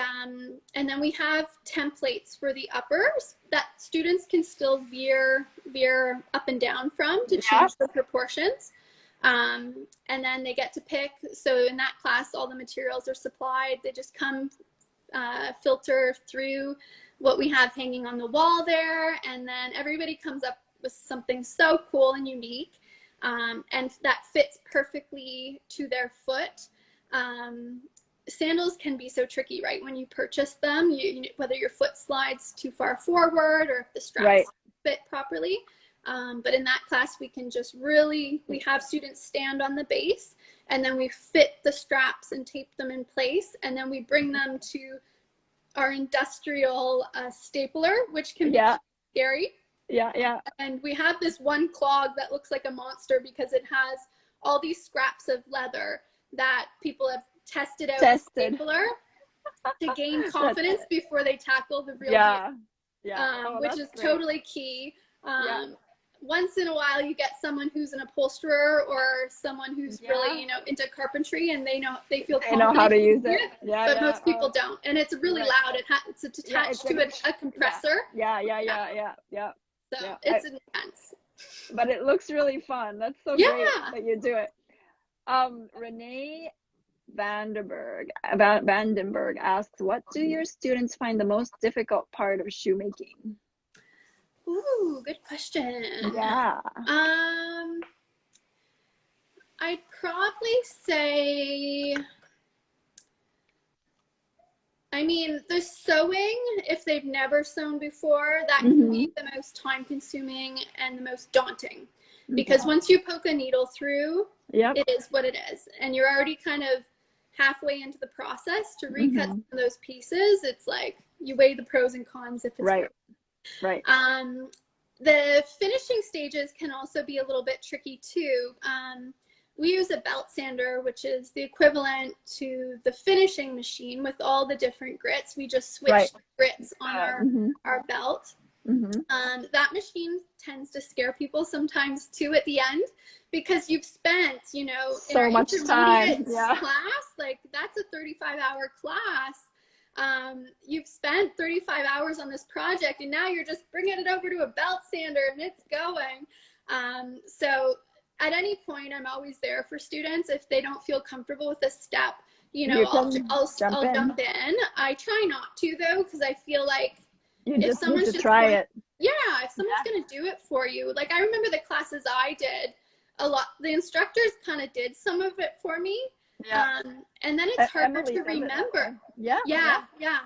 then we have templates for the uppers that students can still veer up and down from to change the proportions. And then they get to pick. So in that class, all the materials are supplied. They just come filter through what we have hanging on the wall there, and then everybody comes up with something so cool and unique, and that fits perfectly to their foot. Sandals can be so tricky, right? When you purchase them, whether your foot slides too far forward or if the straps fit properly. But in that class, we can just we have students stand on the base, and then we fit the straps and tape them in place, and then we bring them to our industrial stapler, which can be scary. And we have this one clog that looks like a monster because it has all these scraps of leather that people have tested out the stapler to gain confidence before they tackle the real deal. Which is totally key. Once in a while you get someone who's an upholsterer or someone who's really into carpentry, and they feel confident. They know how to use it. But most people don't, and it's really loud. It's attached to a compressor. So it's intense. But it looks really fun. That's so great that you do it. Renee Vandenberg asks, what do your students find the most difficult part of shoemaking? Ooh, good question. I'd probably say, the sewing, if they've never sewn before, that can be the most time consuming and the most daunting. Because once you poke a needle through, it is what it is. And you're already kind of halfway into the process to recut some of those pieces. It's like you weigh the pros and cons if it's right. The finishing stages can also be a little bit tricky too. We use a belt sander, which is the equivalent to the finishing machine with all the different grits. We just switch the grits on our belt. That machine tends to scare people sometimes too at the end, because you've spent, so much time. Class, like that's a 35-hour class. You've spent 35 hours on this project, and now you're just bringing it over to a belt sander and it's going. So at any point, I'm always there for students. If they don't feel comfortable with a step, I'll jump in. I try not to though, because I feel like if someone's just try it. If someone's going to do it for you. Like I remember the classes I did, a lot, the instructors kind of did some of it for me. And then it's harder to remember.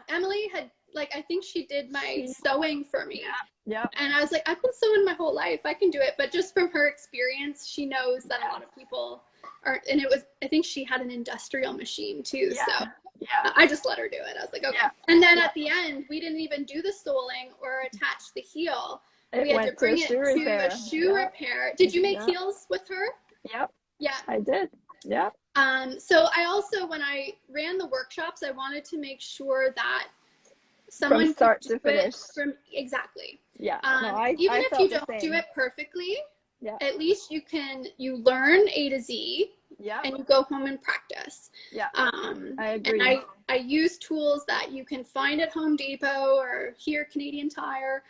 Emily had, I think she did my sewing for me. And I was like, I've been sewing my whole life. I can do it. But just from her experience, she knows that a lot of people aren't. And I think she had an industrial machine too. So I just let her do it. I was like, okay. And then at the end, we didn't even do the soling or attach the heel. We had to bring it to a shoe repair. Did you make heels with her? Yeah, I did. So I also, when I ran the workshops, I wanted to make sure that someone from start to finish. Exactly. Even if you don't do it perfectly, at least you learn A to Z. And you go home and practice. I agree. And I use tools that you can find at Home Depot or here, Canadian Tire.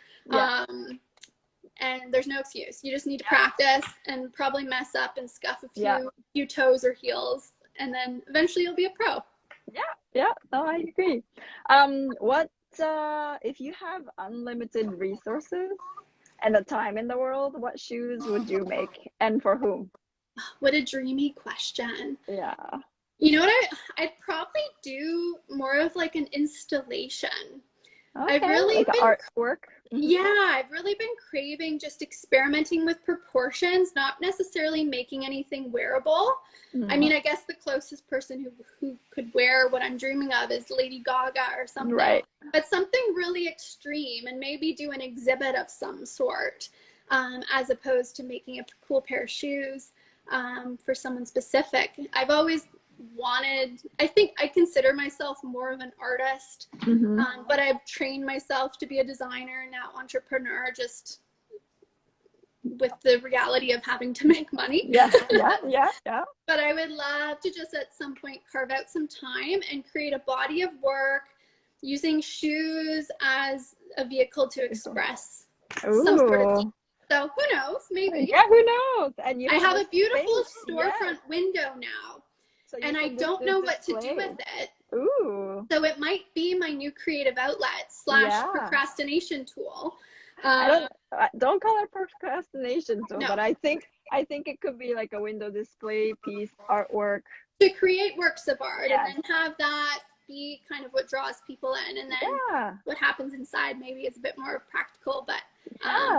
And there's no excuse. You just need to practice and probably mess up and scuff a few toes or heels, and then eventually you'll be a pro. I agree. What if you have unlimited resources and the time in the world, what shoes would you make and for whom? What a dreamy question. You know what, I'd probably do more of like an installation. I've really been artwork. Yeah, I've really been craving just experimenting with proportions, not necessarily making anything wearable. I mean, I guess the closest person who could wear what I'm dreaming of is Lady Gaga or something. Right. But something really extreme, and maybe do an exhibit of some sort, as opposed to making a cool pair of shoes for someone specific. I've always wanted, I think I consider myself more of an artist, but I've trained myself to be a designer and now entrepreneur, just with the reality of having to make money. Yeah. But I would love to just at some point carve out some time and create a body of work using shoes as a vehicle to express some sort of thing. So who knows, maybe. Yeah, who knows? And I have a beautiful space. storefront window now, So and I don't know what to do with it. Ooh. So it might be my new creative outlet / procrastination tool. Don't call it procrastination tool, No. but I think it could be like a window display piece, artwork. To create works of art and then have that be kind of what draws people in, and then what happens inside maybe is a bit more practical, but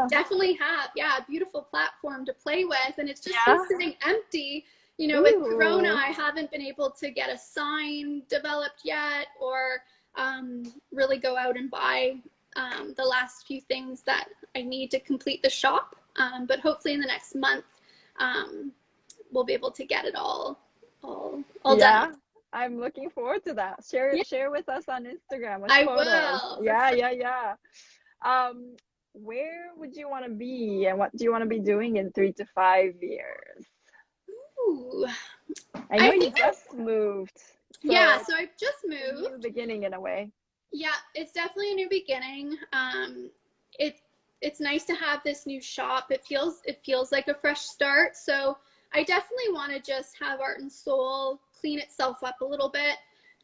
definitely have a beautiful platform to play with, and it's just been sitting empty. You know, with Corona, I haven't been able to get a sign developed yet, or really go out and buy the last few things that I need to complete the shop. But hopefully in the next month, we'll be able to get it all done. I'm looking forward to that. Share with us on Instagram with I photos. will. Yeah. Where would you want to be, and what do you want to be doing in 3 to 5 years? Ooh. I know you just moved. So I've just moved. A new beginning in a way. Yeah, it's definitely a new beginning. It's nice to have this new shop. It feels like a fresh start. So I definitely want to just have Art and Soul clean itself up a little bit,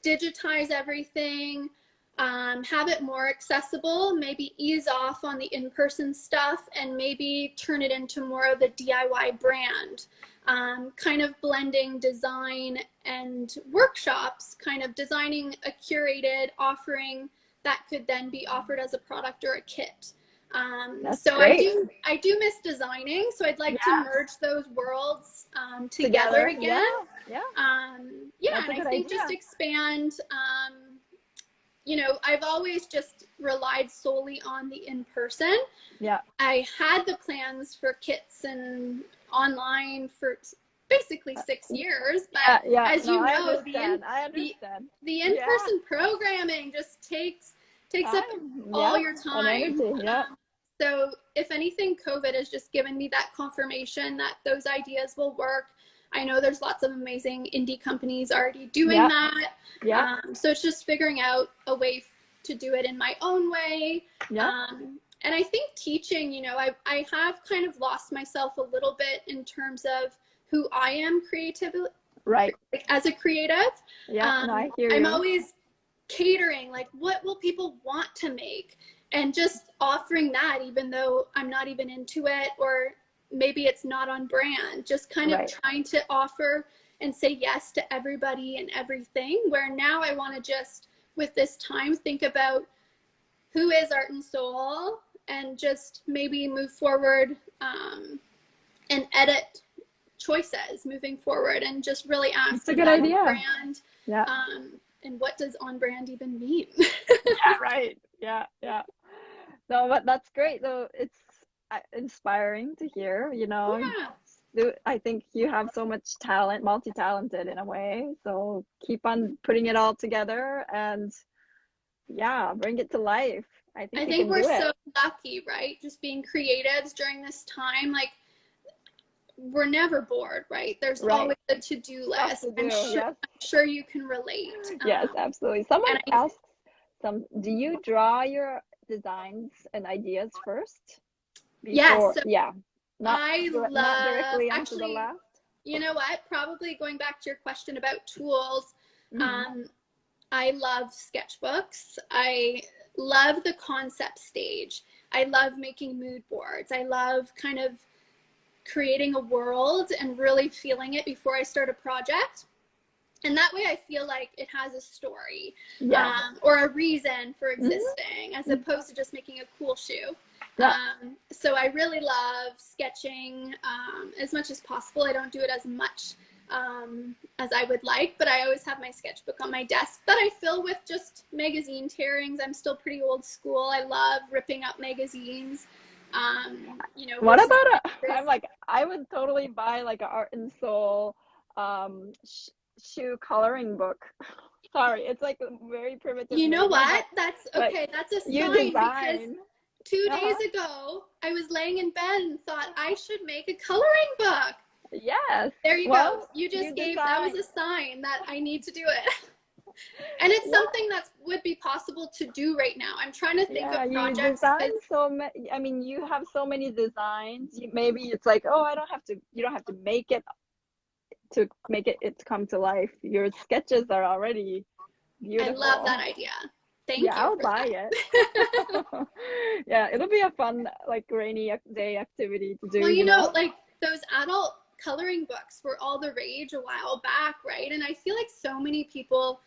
digitize everything, have it more accessible, maybe ease off on the in-person stuff, and maybe turn it into more of a DIY brand. Kind of blending design and workshops, kind of designing a curated offering that could then be offered as a product or a kit. So great. I do miss designing, so I'd like to merge those worlds together again. And I think just expand. You know, I've always just relied solely on the in-person. I had the plans for kits and online for basically 6 years, but as you know, the in-person programming just takes up all your time. So if anything, COVID has just given me that confirmation that those ideas will work. I know there's lots of amazing indie companies already doing that. So it's just figuring out a way to do it in my own way. And I think teaching, you know, I have kind of lost myself a little bit in terms of who I am creatively, as a creative. I hear you. I'm always catering, like, what will people want to make? And just offering that, even though I'm not even into it, or maybe it's not on brand, just kind of trying to offer and say yes to everybody and everything, where now I want to just, with this time, think about who is Art and Soul, and just maybe move forward and edit choices moving forward, and just really ask, that's a good idea. Brand, and what does on brand even mean? No, but that's great though. It's inspiring to hear, you know. I think you have so much talent, multi-talented in a way, so keep on putting it all together and bring it to life. I think we're so lucky, right? Just being creatives during this time, like, we're never bored, right? There's always a to-do list. I'm sure you can relate. Yes, absolutely. Someone asked do you draw your designs and ideas first? Before, not directly onto the left. You know what? Probably going back to your question about tools, I love sketchbooks. I love the concept stage. I love making mood boards. I love kind of creating a world and really feeling it before I start a project. And that way I feel like it has a story, Yeah. or a reason for existing, as opposed to just making a cool shoe. Yeah. So I really love sketching as much as possible. I don't do it as much as I would like, but I always have my sketchbook on my desk that I fill with just magazine tearings. I'm still pretty old school. I love ripping up magazines. You know, What about I'm like, I would totally buy like an Art and Soul shoe coloring book. Sorry, it's like a very primitive. You know maybe, what? That's okay. like, That's a you sign, design. because 2 days ago I was laying in bed and thought I should make a coloring book. Yes. There you go. You just you gave, design. that was a sign that I need to do it. And it's something that would be possible to do right now. I'm trying to think of projects. You design so many. I mean, you have so many designs. Maybe it's like, oh, I don't have to. You don't have to make it to make it come to life. Your sketches are already beautiful. I love that idea. Thank you. I'll buy it. Yeah, it'll be a fun, like, rainy day activity to do. Well, you know, like those adult coloring books were all the rage a while back, right? And I feel like so many people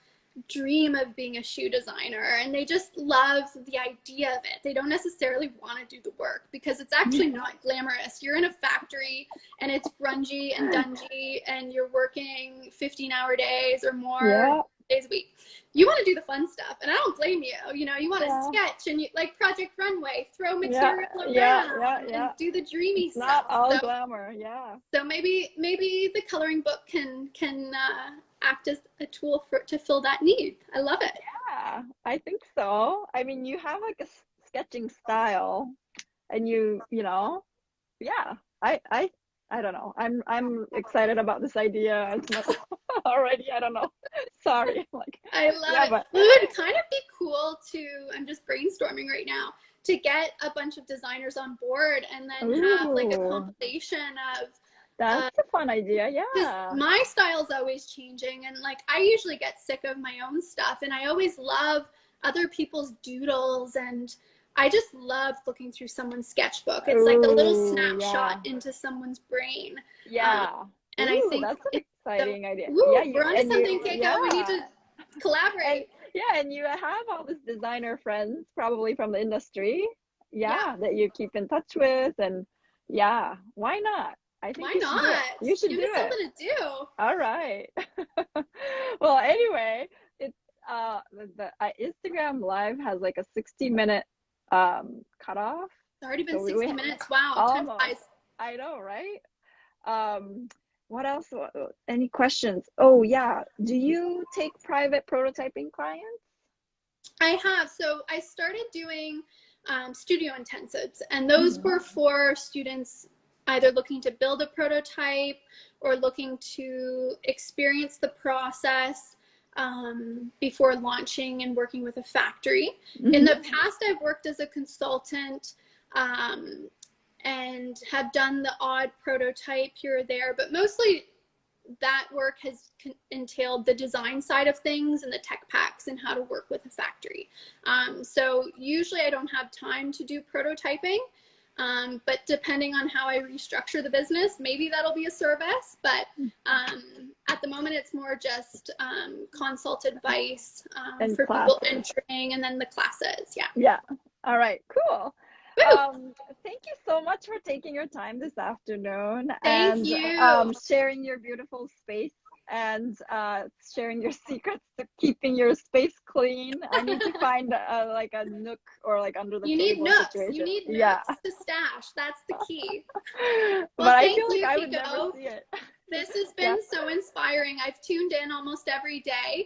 dream of being a shoe designer, and they just love the idea of it. They don't necessarily want to do the work because it's actually not glamorous. You're in a factory and it's grungy and dungy, and you're working 15-hour days or more days a week. You want to do the fun stuff, and I don't blame you. You know, you want to sketch and you like Project Runway, throw material around and do the dreamy stuff. Not all glamour, So maybe the coloring book can act as a tool to fill that need. I love it. Yeah, I think so. I mean, you have like a sketching style, and you know, I don't know. I'm excited about this idea. It's not already. I don't know. Sorry. Like, I love it. It would kind of be cool to. I'm just brainstorming right now to get a bunch of designers on board and then have like a compilation of. That's a fun idea. Yeah. My style's always changing, and like I usually get sick of my own stuff, and I always love other people's doodles, and I just love looking through someone's sketchbook. It's like a little snapshot into someone's brain. Yeah. And I think that's an exciting idea. We're onto something, Keiko. We need to collaborate. And you have all these designer friends, probably from the industry, that you keep in touch with, and why not? I think why not? You should do it. Something to do. All right. Well, anyway, it's the Instagram Live has like a 60-minute cutoff. It's already been 60 minutes. Wow, time flies. I know, right? What else? Any questions? Oh yeah. Do you take private prototyping clients? I have. So I started doing studio intensives, and those were for students either looking to build a prototype or looking to experience the process before launching and working with a factory. In the past, I've worked as a consultant and have done the odd prototype here or there, but mostly that work has entailed the design side of things and the tech packs and how to work with a factory. So usually I don't have time to do prototyping. But depending on how I restructure the business, maybe that'll be a service. But at the moment, it's more just consult advice for people entering, and then the classes. Yeah. All right. Cool. Thank you so much for taking your time this afternoon and sharing your beautiful space and sharing your secrets to keeping your space clean. I need to find like a nook or like under the table situation. You need nooks to stash. That's the key. But I feel like I would never see it. This has been so inspiring. I've tuned in almost every day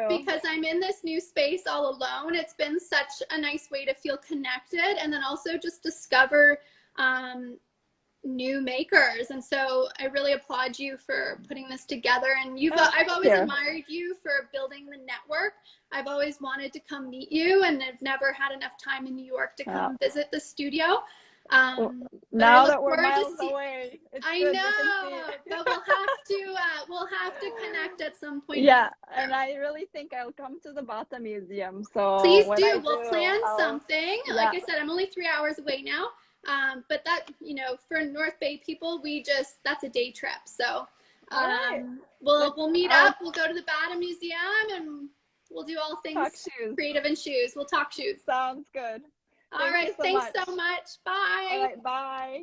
because I'm in this new space all alone. It's been such a nice way to feel connected, and then also just discover new makers. And so I really applaud you for putting this together. And I've always admired you for building the network. I've always wanted to come meet you, and I've never had enough time in New York to come visit the studio. Now that we're miles away, I know, but we'll have to connect at some point. Yeah, and I really think I'll come to the Bata Museum. So please do. We'll plan something. Like I said, I'm only 3 hours away now. But that, for North Bay people, that's a day trip. So Alright. We'll meet up. We'll go to the Bata Museum and we'll do all Talk things shoes. creative and shoes. We'll talk shoes. Sounds good. All right. Thanks so much. Bye. All right. Bye.